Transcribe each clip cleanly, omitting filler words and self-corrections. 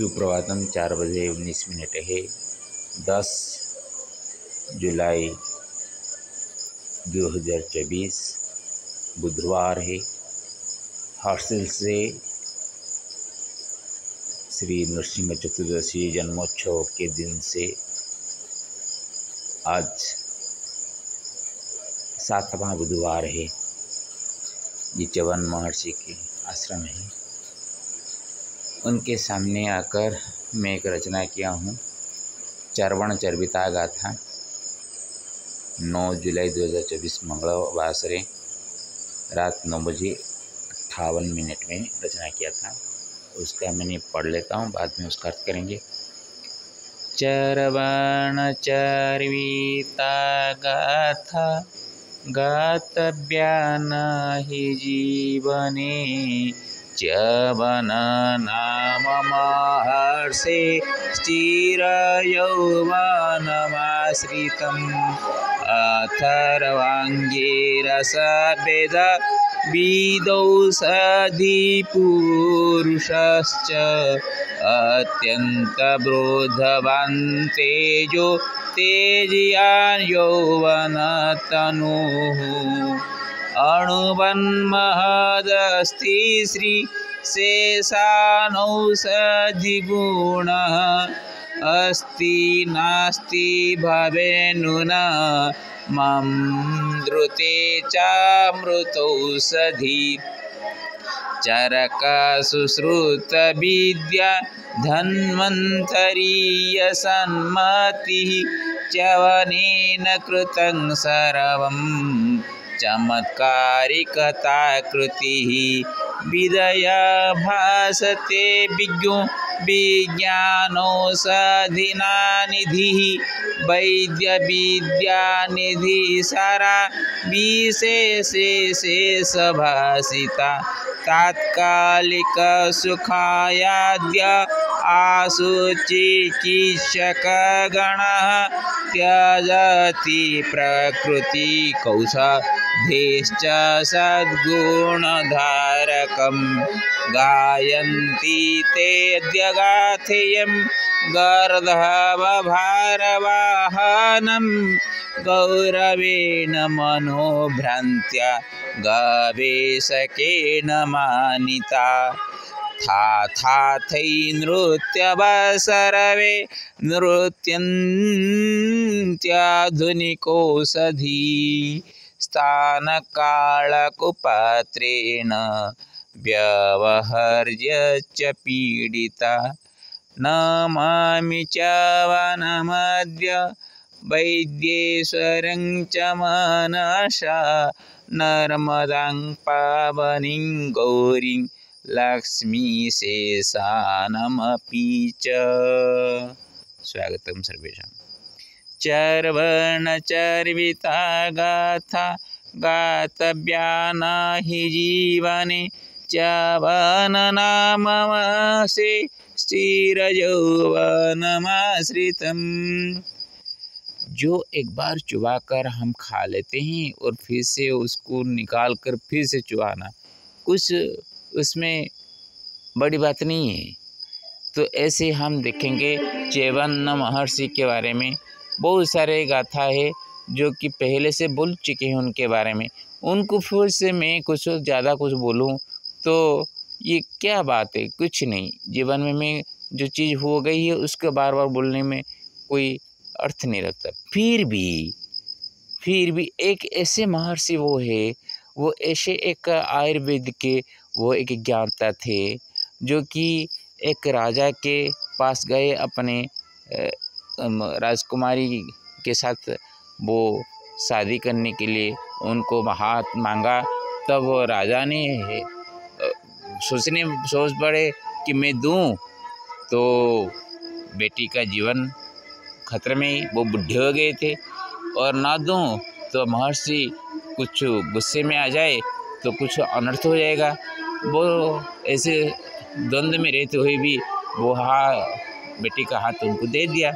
सुप्रभातम 4:19 है। 10 जुलाई 2024 बुधवार है। हर्षिल से श्री नृसिंह चतुर्दशी जन्मोत्सव के दिन से आज 7वां बुधवार है। ये च्यवन महर्षि के आश्रम है। उनके सामने आकर मैं एक रचना किया हूँ, चर्वण चर्विता गाथा। 9 जुलाई 2024 मंगलवार रात 9:58 में रचना किया था। उसका मैंने पढ़ लेता हूँ, बाद में उसका अर्थ करेंगे। चर्वण चर्विता गाथा गातव्या हि जीवने, च्यवन नाम महर्षे चिरयौवनमाश्रितम्। अथर्वाङ्गिरसभेद विदौषधिपुरुषश्च, अत्यन्तबोधवान् तेजो तेजयान् यौवनतनुः। अणुवन्महदस्ति श्री शेषानौषधिगुणः, अस्ति नास्ति भवेन्नूना ममृते चामृतौषधि। चरकसुश्रुतविद्या धन्वन्तरीयसन्मतिः, च्यवनेन कृतं सर्वं चमत्कारिकताकृतिः। विदया भासते विज्ञो विज्ञानौषधिना निधिः, वैद्यविद्यानिधि सारा विशेषभासिता। तात्कालिकसुखायाद्य आशु चिकित्सकगणः, त्यजति प्रकृतिकौषधेश्च सद्गुणधारकं। गायन्ति तेऽद्य गाथेयं गर्दभभारवाहनं, गौरवेण मनोभ्रान्त्या गवेषकेन मानिता। थाथै नृत्यवसरवे नृत्यन्त्याधुनिकौषधी, स्थानकालकुपात्रेण व्यवहर्यश्च पीडिता। नमामि च्यवनमद्य वैद्येश्वरं च मनसा, नर्मदां पावनीं गौरीं लक्ष्मीशेषानमपि च। स्वागतं सर्वेषां। चर्वणचर्विता गाथा गातव्या न हि जीवने, च्यवन नाम महर्षे चिरयौवनमाश्रितम्। जो एक बार चुबाकर हम खा लेते हैं और फिर से उसको निकाल कर फिर से चुबाना, कुछ उसमें बड़ी बात नहीं है। तो ऐसे हम देखेंगे च्यवन महर्षि के बारे में बहुत सारे गाथा है जो कि पहले से बोल चुके हैं उनके बारे में। उनको फिर से मैं कुछ ज़्यादा कुछ बोलूं तो ये क्या बात है, कुछ नहीं। जीवन में मैं जो चीज़ हो गई है उसको बार बार बोलने में कोई अर्थ नहीं रखता। फिर भी एक ऐसे महर्षि वो ऐसे एक आयुर्वेद के वो एक ज्ञाता थे जो कि एक राजा के पास गए अपने राजकुमारी के साथ वो शादी करने के लिए। उनको हाथ मांगा, तब राजा ने सोच पड़े कि मैं दूं तो बेटी का जीवन खतरे में, वो बूढ़े हो गए थे, और ना दूं तो महर्षि कुछ गुस्से में आ जाए तो कुछ अनर्थ हो जाएगा। वो ऐसे द्वंद्व में रहते हुए भी वो बेटी का हाथ उनको दे दिया।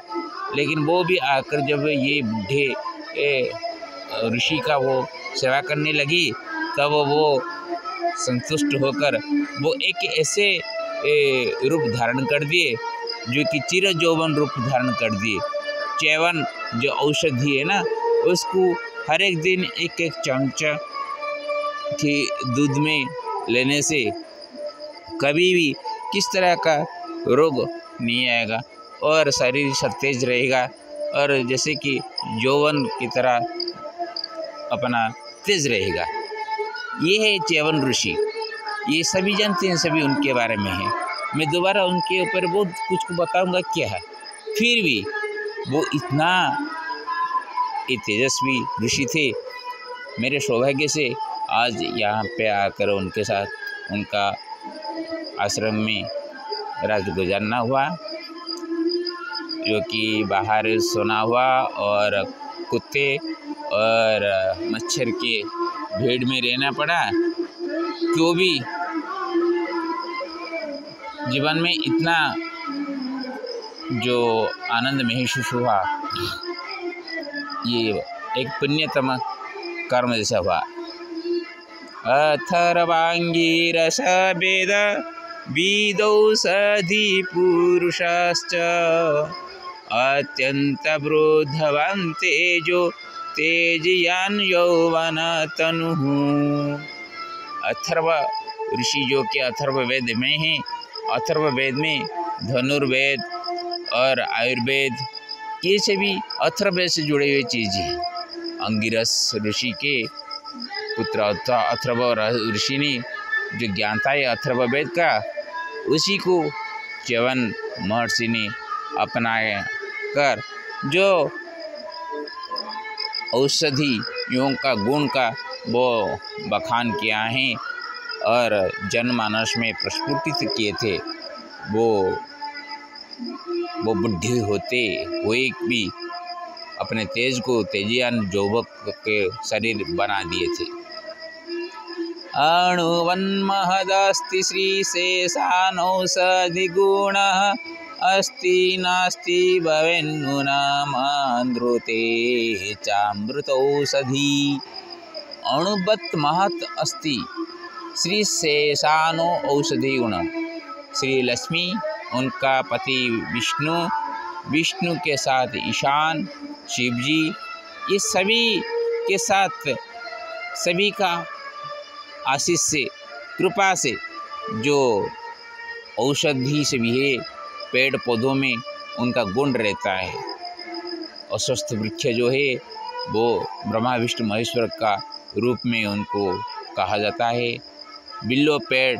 लेकिन वो भी आकर जब ये बूढ़े ऋषि का वो सेवा करने लगी, तब वो संतुष्ट होकर वो एक ऐसे रूप धारण कर दिए, जो कि चिर यौवन रूप धारण कर दिए। च्यवन जो औषधि है ना, उसको हर एक दिन एक एक चमचा के दूध में लेने से कभी भी किस तरह का रोग नहीं आएगा और शरीर सतेज रहेगा और जैसे कि यौवन की तरह अपना तेज रहेगा। ये है च्यवन ऋषि, ये सभी जानते हैं, सभी उनके बारे में है। मैं दोबारा उनके ऊपर बहुत कुछ को बताऊंगा क्या है। फिर भी वो इतना तेजस्वी ऋषि थे। मेरे सौभाग्य से आज यहाँ पे आकर उनके साथ उनका आश्रम में रात गुजारना हुआ, जो कि बाहर सोना हुआ और कुत्ते और मच्छर के भीड़ में रहना पड़ा। क्यों भी जीवन में इतना जो आनंद महसूस हुआ, ये एक पुण्यतम कर्म जैसा हुआ। अथर्वांगीरस वेद विदौषधि पुरुषश्च अत्यंत वृद्धवान् तेजो तेजयान यौवन तनुः। अथर्व ऋषि जो कि अथर्व वेद में है, अथर्व वेद में धनुर्वेद और आयुर्वेद ये सभी अथर्व से जुड़े हुए चीज़ हैं। अंगिरस ऋषि के पुत्र अथर्व ऋषि ने जो ज्ञान था ये अथर्व वेद का, उसी को च्यवन महर्षि ने अपनाया कर जो औषधियों का गुण का वो बखान किया है और जनमानस में प्रस्फुटित किए थे। वो बुद्धि होते हुए भी अपने तेज को तेजियान यौवक के शरीर बना दिए थे। अणुवन्महदस्ति श्रीशेषानौषधि गुणः अस्ति नास्ति भवेन्नूनमान्द्रुते चामृतौषधि। अणुवत् महत् अस्ति श्रीशेषानो औषधि गुण। श्री लक्ष्मी उनका पति विष्णु, विष्णु के साथ ईशान शिवजी, ये सभी के साथ सभी का आशीष से कृपा से जो औषधि से भी है, पेड़ पौधों में उनका गुण रहता है। अस्वस्थ वृक्ष जो है वो ब्रह्मा विष्णु महेश्वर का रूप में उनको कहा जाता है। बिल्व पेड़,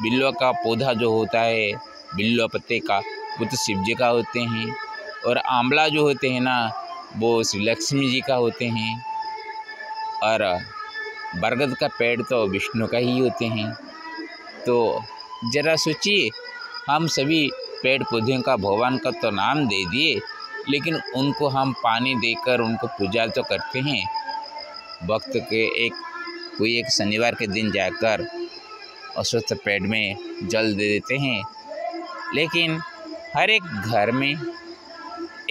बिल्व का पौधा जो होता है, बिल्व पत्ते का, वो तो शिव जी का होते हैं। और आंवला जो होते हैं ना, वो श्री लक्ष्मी जी का होते हैं। और बरगद का पेड़ तो विष्णु का ही होते हैं। तो जरा सोचिए, हम सभी पेड़ पौधों का भगवान का तो नाम दे दिए, लेकिन उनको हम पानी देकर उनको पूजा तो करते हैं। वक्त के कोई एक शनिवार के दिन जाकर अस्वस्थ पेड़ में जल दे देते हैं। लेकिन हर एक घर में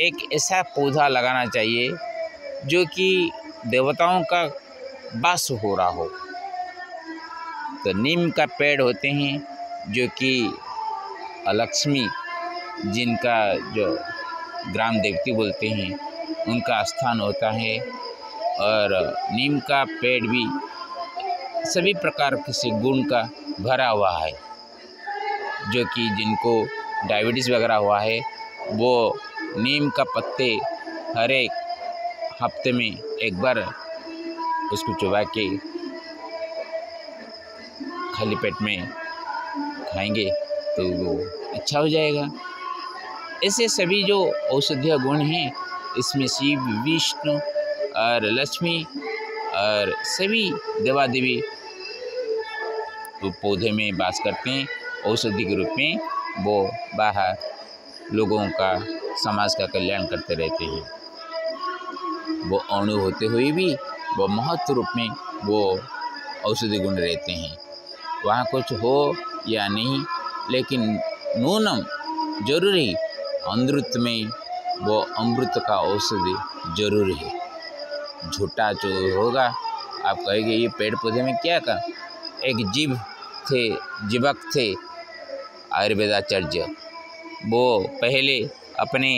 एक ऐसा पौधा लगाना चाहिए जो कि देवताओं का वास हो रहा हो। तो नीम का पेड़ होते हैं जो कि लक्ष्मी, जिनका जो ग्राम देवती बोलते हैं, उनका स्थान होता है। और नीम का पेड़ भी सभी प्रकार के गुण का भरा हुआ है। जो कि जिनको डायबिटीज़ वगैरह हुआ है, वो नीम का पत्ते हर एक हफ्ते में एक बार उसको चबा के खाली पेट में खाएंगे तो वो अच्छा हो जाएगा। ऐसे सभी जो औषधीय गुण हैं, इसमें शिव, विष्णु और लक्ष्मी और सभी देवा देवी तो पौधे में वास करते हैं। औषधि के रूप में वो बाहर लोगों का, समाज का कल्याण करते रहते हैं। वो अणु होते हुए भी वो महत्व रूप में वो औषधि गुण रहते हैं। वहाँ कुछ हो या नहीं, लेकिन नूनम जरूरी अमृत में वो अमृत का औषधि जरूर है। झूठा जो होगा, आप कहेंगे ये पेड़ पौधे में क्या का, एक जीवक थे, आयुर्वेदाचार्य, वो पहले अपने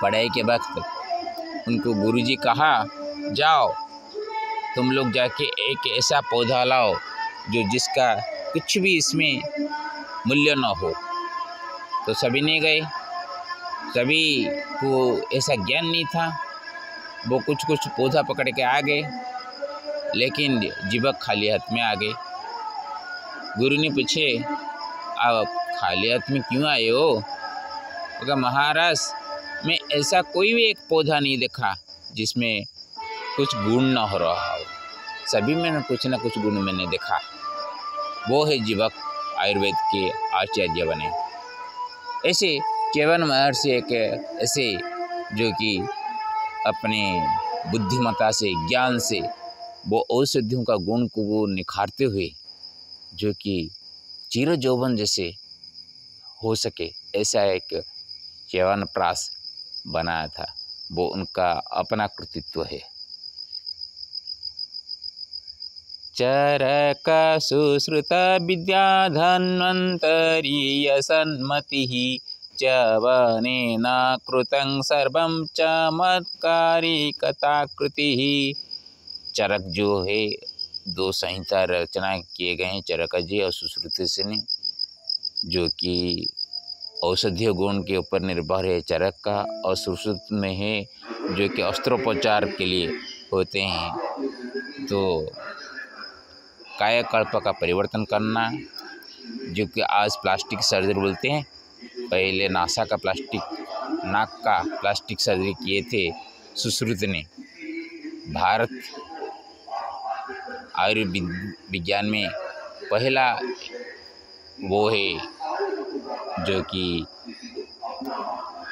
पढ़ाई के वक्त उनको गुरुजी कहा, जाओ तुम लोग जाके एक ऐसा पौधा लाओ जो जिसका कुछ भी इसमें मूल्य न हो। तो सभी ने गए, सभी को ऐसा ज्ञान नहीं था, वो कुछ कुछ पौधा पकड़ के आ गए, लेकिन जीवक खाली हाथ में आ गए। गुरु ने पूछे, आप खाली हाथ में क्यों आए हो? बोला, महाराज मैं ऐसा कोई भी एक पौधा नहीं देखा जिसमें कुछ गुण न हो रहा हो, सभी में कुछ न कुछ गुण मैंने देखा। वो है जीवक आयुर्वेद के आचार्य बने। ऐसे च्यवन महर्षि एक ऐसे जो कि अपने बुद्धिमत्ता से, ज्ञान से वो औषधियों का गुण को वो निखारते हुए जो कि चिर यौवन जैसे हो सके, ऐसा एक च्यवनप्राश बनाया था। वो उनका अपना कृतित्व है। चरक सुश्रुत विद्या धन्वन्तरीय सन्मतिः च्यवनेन कृतं सर्वं चमत्कारी कथाकृतिः। चरक जो है, 2 संहिता रचना किए गए हैं चरक जी और सुश्रुत से ने, जो कि औषधीय गुण के ऊपर निर्भर है चरक का, और सुश्रुत में है जो कि अस्त्रोपचार के लिए होते हैं। तो कायाकल्प का परिवर्तन करना, जो कि आज प्लास्टिक सर्जरी बोलते हैं, पहले नासा का नाक का प्लास्टिक सर्जरी किए थे सुश्रुत ने। भारत आयुर्विज्ञान में पहला वो है जो कि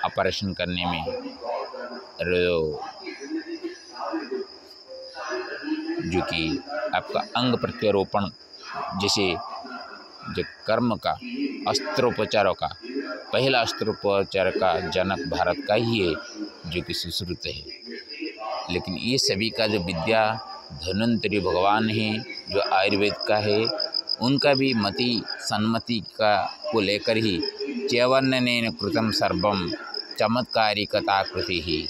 ऑपरेशन करने में जो कि आपका अंग प्रत्यारोपण जैसे जो कर्म का, अस्त्रोपचारों का, पहला अस्त्रोपचार का जनक भारत का ही है जो कि सुश्रुत है। लेकिन ये सभी का जो विद्या धन्वंतरी भगवान है जो आयुर्वेद का है, उनका भी मति सन्मति का को लेकर ही च्यवनेन कृतं सर्वं चमत्कारी कथाकृति ही,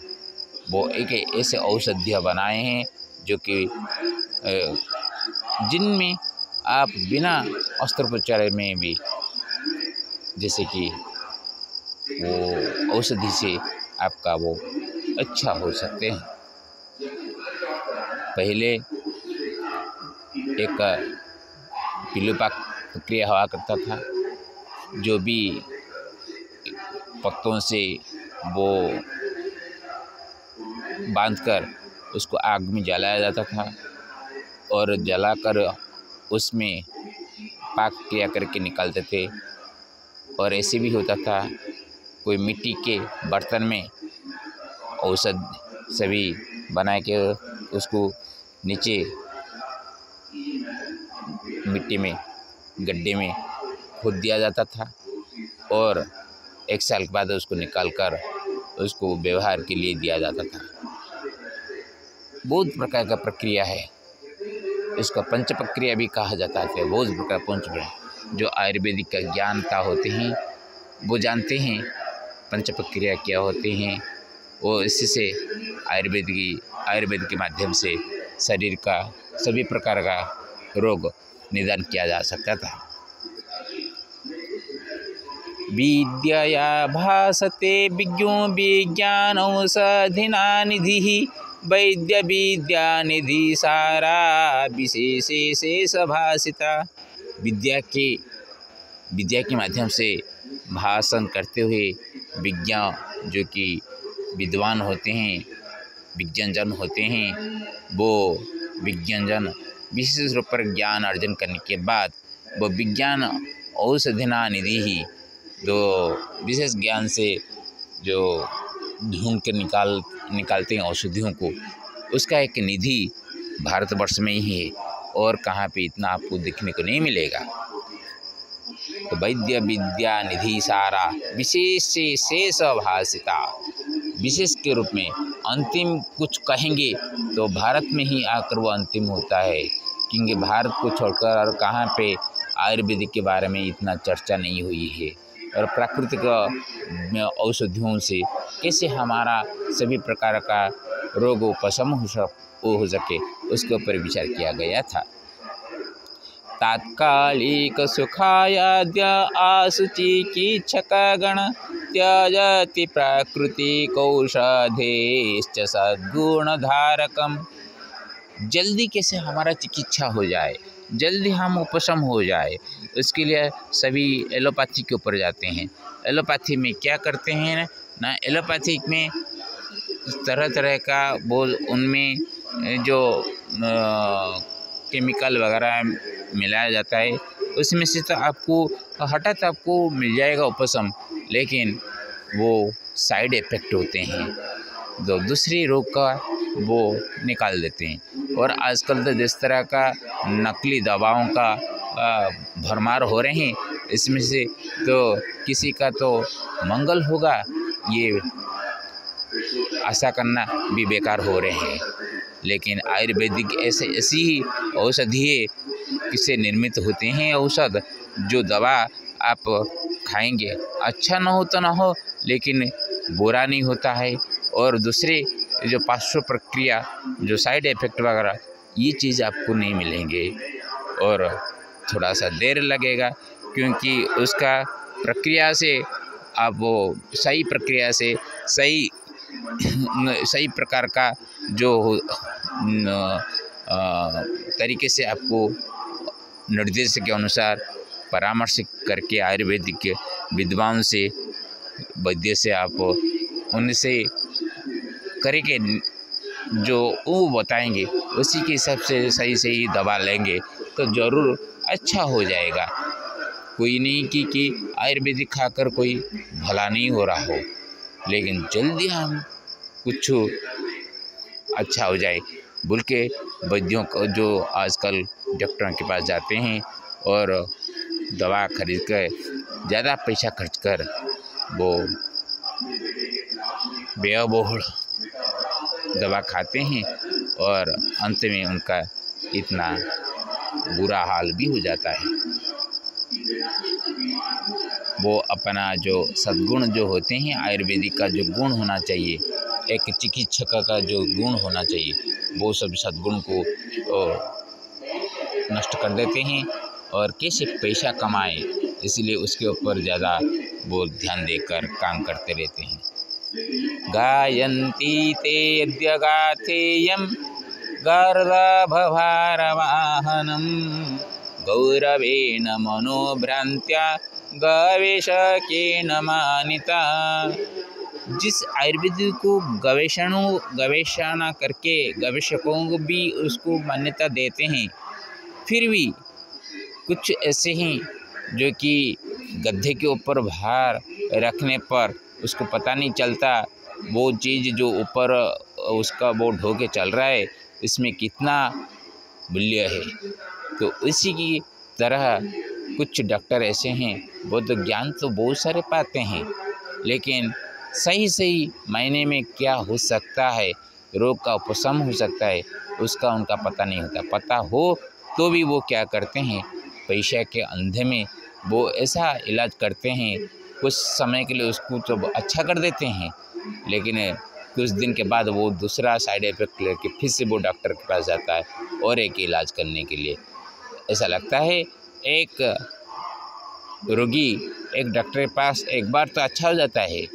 वो एक ऐसे औषधियाँ बनाए हैं जो कि जिनमें आप बिना अस्त्रोपचार में भी जैसे कि वो औषधि से आपका वो अच्छा हो सकते हैं। पहले एक पिलुपाक प्रक्रिया हुआ करता था, जो भी पत्तों से वो बांधकर उसको आग में जलाया जाता था और जलाकर उसमें पाक क्रिया करके निकालते थे। और ऐसे भी होता था, कोई मिट्टी के बर्तन में औषध सभी बना के उसको नीचे मिट्टी में गड्ढे में खोद दिया जाता था और 1 साल के बाद उसको निकालकर उसको व्यवहार के लिए दिया जाता था। बहुत प्रकार का प्रक्रिया है, इसका पंच प्रक्रिया भी कहा जाता है। बहुत प्रकार पंच जो आयुर्वेदिक का ज्ञानता होते हैं वो जानते हैं पंच प्रक्रिया क्या होते हैं। वो इससे आयुर्वेद के माध्यम से शरीर का सभी प्रकार का रोग निदान किया जा सकता था। विद्यया भासते विज्ञो विज्ञान औषधिना निधिः वैद्य विद्या निधि सारा विशेषे शेष भाषिता। विद्या के माध्यम से भाषण करते हुए विज्ञान जो कि विद्वान होते हैं, विज्ञानजन होते हैं, वो विज्ञानजन विशेष रूप पर ज्ञान अर्जन करने के बाद वो विज्ञान औषधिना निधि ही, जो विशेष ज्ञान से जो ढूंढ के निकालते हैं औषधियों को, उसका एक निधि भारतवर्ष में ही है और कहाँ पे इतना आपको देखने को नहीं मिलेगा। तो वैद्य विद्या निधि सारा विशेष से शेष भाषिता, विशेष के रूप में अंतिम कुछ कहेंगे तो भारत में ही आकर वो अंतिम होता है, क्योंकि भारत को छोड़कर और कहाँ पे आयुर्वेदिक के बारे में इतना चर्चा नहीं हुई है, और प्राकृतिक औषधियों से कैसे हमारा सभी प्रकार का रोग उपशम हो सके, उसके ऊपर विचार किया गया था। तात्कालिक सुखायाद्य आशुचिकित्सकगण त्यजति प्राकृतिकौषधेश्च सद्गुणधारकम्। जल्दी कैसे हमारा चिकित्सा हो जाए, जल्दी हम उपशम हो जाए, उसके लिए सभी एलोपैथी के ऊपर जाते हैं। एलोपैथी में क्या करते हैं ना, एलोपैथिक में तरह तरह का उनमें जो केमिकल वगैरह मिलाया जाता है, उसमें से तो आपको हठात आपको मिल जाएगा उपशम, लेकिन वो साइड इफ़ेक्ट होते हैं जो दूसरे रोग का वो निकाल देते हैं। और आजकल तो जिस तरह का नकली दवाओं का भरमार हो रहे हैं, इसमें से तो किसी का तो मंगल होगा, ये आशा करना भी बेकार हो रहे हैं। लेकिन आयुर्वेदिक ऐसी ही औषधि किससे निर्मित होते हैं औषध, जो दवा आप खाएंगे अच्छा ना हो तो ना हो, लेकिन बुरा नहीं होता है, और दूसरे जो पार्श्व प्रक्रिया जो साइड इफ़ेक्ट वगैरह ये चीज़ आपको नहीं मिलेंगे, और थोड़ा सा देर लगेगा, क्योंकि उसका प्रक्रिया से आप वो सही प्रक्रिया से सही प्रकार का जो तरीके से आपको निर्देश के अनुसार परामर्श करके आयुर्वेदिक विद्वान से, वैद्य से आप उनसे करेंगे, जो वो बताएंगे उसी के हिसाब से सही दवा लेंगे तो ज़रूर अच्छा हो जाएगा। कोई नहीं कि आयुर्वेदिक खाकर कोई भला नहीं हो रहा हो, लेकिन जल्दी हम कुछ अच्छा हो जाए बोल के वैद्यों को, जो आजकल डॉक्टरों के पास जाते हैं और दवा खरीद कर ज़्यादा पैसा खर्च कर वो बेबोहड़ दवा खाते हैं, और अंत में उनका इतना बुरा हाल भी हो जाता है। वो अपना जो सद्गुण जो होते हैं, आयुर्वेदिक का जो गुण होना चाहिए, एक चिकित्सक का जो गुण होना चाहिए, वो सब सद्गुण को नष्ट कर देते हैं, और कैसे पैसा कमाएं इसलिए उसके ऊपर ज़्यादा वो ध्यान देकर काम करते रहते हैं। गायन्ति ते अद्य गाथेयं गर्दभभारवाहनं गौरवेण मनोभ्रान्त्या गवेषकेन मानिता। जिस आयुर्वेद को गवेषणा करके गवेषकों को भी उसको मान्यता देते हैं, फिर भी कुछ ऐसे हैं जो कि गड्ढे के ऊपर भार रखने पर उसको पता नहीं चलता वो चीज़ जो ऊपर उसका वो ढो के चल रहा है इसमें कितना मूल्य है। तो इसी की तरह कुछ डॉक्टर ऐसे हैं, वो तो ज्ञान तो बहुत सारे पाते हैं, लेकिन सही मायने में क्या हो सकता है, रोग का उपशम हो सकता है, उसका उनका पता नहीं होता। पता हो तो भी वो क्या करते हैं, पैसा के अंधे में वो ऐसा इलाज करते हैं, कुछ समय के लिए उसको तो अच्छा कर देते हैं, लेकिन कुछ दिन के बाद वो दूसरा साइड इफ़ेक्ट लेके फिर से वो डॉक्टर के पास जाता है और एक इलाज करने के लिए। ऐसा लगता है एक रोगी एक डॉक्टर के पास एक बार तो अच्छा हो जाता है,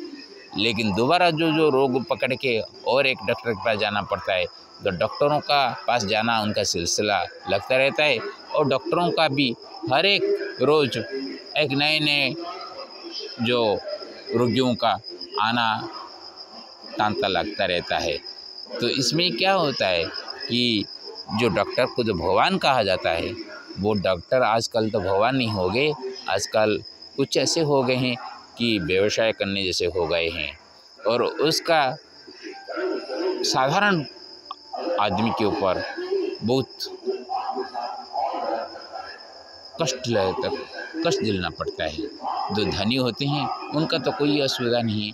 लेकिन दोबारा जो रोग पकड़ के और एक डॉक्टर के पास जाना पड़ता है। तो डॉक्टरों का पास जाना उनका सिलसिला लगता रहता है, और डॉक्टरों का भी हर एक रोज़ एक नए जो रोगियों का आना तांता लगता रहता है। तो इसमें क्या होता है कि जो डॉक्टर को जो भगवान कहा जाता है, वो डॉक्टर आजकल तो भगवान नहीं हो गए, आजकल कुछ ऐसे हो गए हैं कि व्यवसाय करने जैसे हो गए हैं, और उसका साधारण आदमी के ऊपर बहुत कष्ट झेलना पड़ता है। जो धनी होते हैं उनका तो कोई असुविधा नहीं है,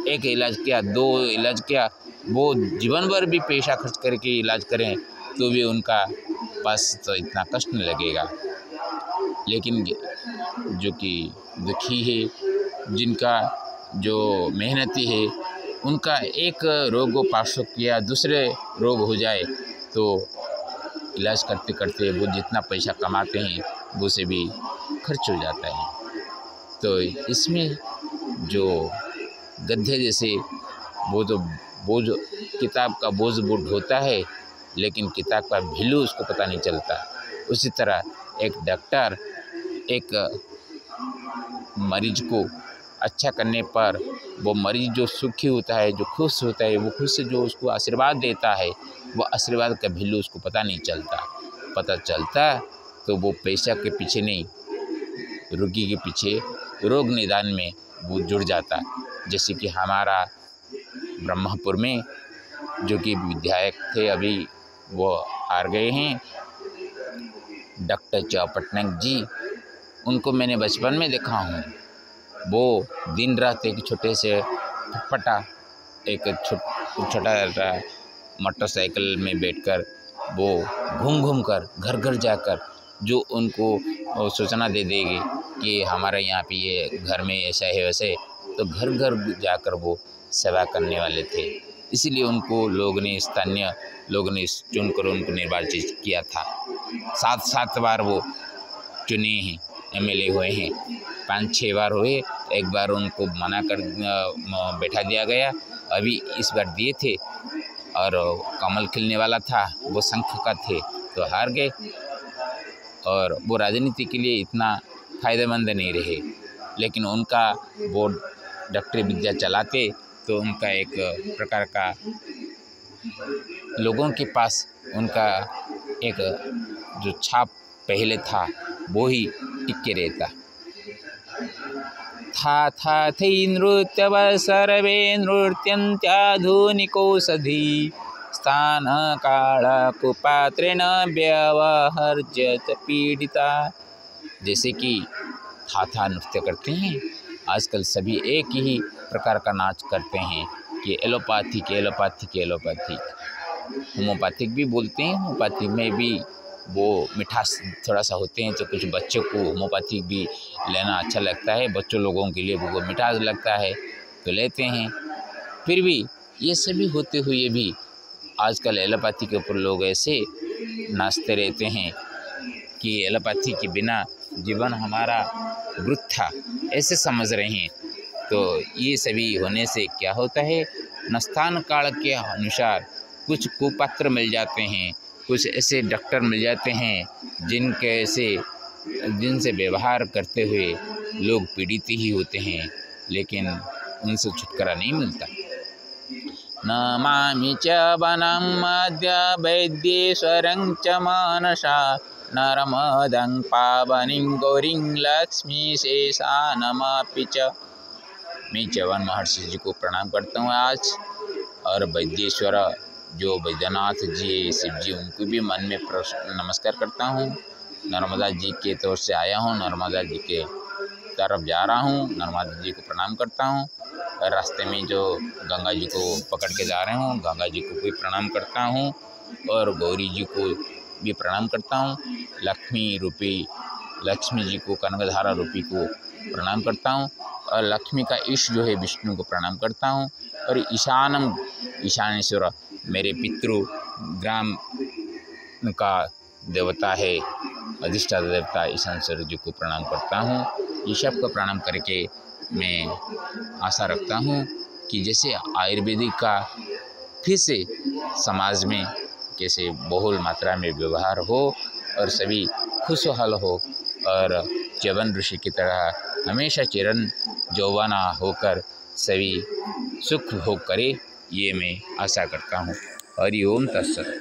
एक इलाज किया, दो इलाज किया, वो जीवन भर भी पैसा खर्च करके इलाज करें तो भी उनका पास तो इतना कष्ट नहीं लगेगा। लेकिन जो कि दुखी है, जिनका जो मेहनती है, उनका एक रोग पार्श्व या दूसरे रोग हो जाए तो इलाज करते करते वो जितना पैसा कमाते हैं वो से भी खर्च हो जाता है। तो इसमें जो गधे जैसे वो तो बोझ, किताब का बोझ बुढ़ होता है, लेकिन किताब का वैल्यू उसको पता नहीं चलता। उसी तरह एक डॉक्टर एक मरीज को अच्छा करने पर वो मरीज जो सुखी होता है, जो खुश होता है, वो खुश से जो उसको आशीर्वाद देता है, वो आशीर्वाद का वैल्यू उसको पता नहीं चलता। पता चलता तो वो पैसा के पीछे नहीं, रोगी के पीछे रोग निदान में वो जुड़ जाता। जैसे कि हमारा ब्रह्मपुर में जो कि विधायक थे, अभी वो हार गए हैं, डॉक्टर चौपटनायक जी, उनको मैंने बचपन में देखा हूँ। वो दिन रात एक छोटे से फटफटा एक छोटा मोटरसाइकिल में बैठकर वो घूम घूम कर घर घर जाकर जो उनको सूचना दे देगी कि हमारे यहाँ पे ये घर में ऐसा है वैसे, तो घर घर जाकर वो सेवा करने वाले थे। इसीलिए उनको स्थानीय लोगों ने चुनकर उनको निर्वाचित किया था। 7 बार वो चुने हैं, MLA हुए हैं, 5-6 बार हुए। एक बार उनको मना कर बैठा दिया गया, अभी इस बार दिए थे और कमल खिलने वाला था, वो शंख का थे तो हार गए। और वो राजनीति के लिए इतना फ़ायदेमंद नहीं रहे, लेकिन उनका वो डॉक्टरी विद्या चलाते तो उनका एक प्रकार का लोगों के पास उनका एक जो छाप पहले था वो ही टिके रहता था थै नृत्यव सर्वे नृत्यन्त्याधुनिकोषधि स्थान काल कुपात्रेण व्यवहर्जत पीड़िता। जैसे कि था नृत्य करते हैं, आजकल सभी एक ही प्रकार का नाच करते हैं कि एलोपैथिक होम्योपैथिक भी बोलते हैं। होम्योपैथिक में भी वो मिठास थोड़ा सा होते हैं, तो कुछ बच्चों को होम्योपैथिक भी लेना अच्छा लगता है, बच्चों लोगों के लिए वो मिठास लगता है तो लेते हैं। फिर भी ये सभी होते हुए भी आजकल एलोपैथी के ऊपर लोग ऐसे नाचते रहते हैं कि एलोपैथी के बिना जीवन हमारा वृथा ऐसे समझ रहे हैं। तो ये सभी होने से क्या होता है, स्थान काल के अनुसार कुछ कुपात्र मिल जाते हैं, कुछ ऐसे डॉक्टर मिल जाते हैं जिनसे व्यवहार करते हुए लोग पीड़ित ही होते हैं, लेकिन उनसे छुटकारा नहीं मिलता। नमामि च वनं मध्य वैद्येश्वरं च मनसा नर्मदं पावनीं गौरीं लक्ष्मीशेषानमपि च। मैं च्यवन महर्षि जी को प्रणाम करता हूँ आज, और वैद्येश्वर जो वैद्यनाथ जी, शिव जी, उनको भी मन में नमस्कार करता हूँ। नर्मदा जी के तौर से आया हूँ, नर्मदा जी के तरफ जा रहा हूँ, नर्मदा जी को प्रणाम करता हूँ। रास्ते में जो गंगा जी को पकड़ के जा रहे हूँ, गंगा जी को भी प्रणाम करता हूँ, और गौरी जी को भी प्रणाम करता हूँ। लक्ष्मी जी को, कनकधारा रूपी को प्रणाम करता हूँ, और लक्ष्मी का ईश जो है विष्णु को प्रणाम करता हूँ। और ईशानेश्वर मेरे पितृ ग्राम का देवता है, अधिष्ठाता देवता ईशानेश्वर जी को प्रणाम करता हूँ। ये सब को प्रणाम करके मैं आशा रखता हूँ कि जैसे आयुर्वेदिक का फिर से समाज में कैसे बहुल मात्रा में व्यवहार हो और सभी खुशहाल हो, और च्यवन ऋषि की तरह हमेशा चिरन यौवना होकर सभी सुख भोग करे, ये मैं आशा करता हूँ। हरि ओम तत्सत।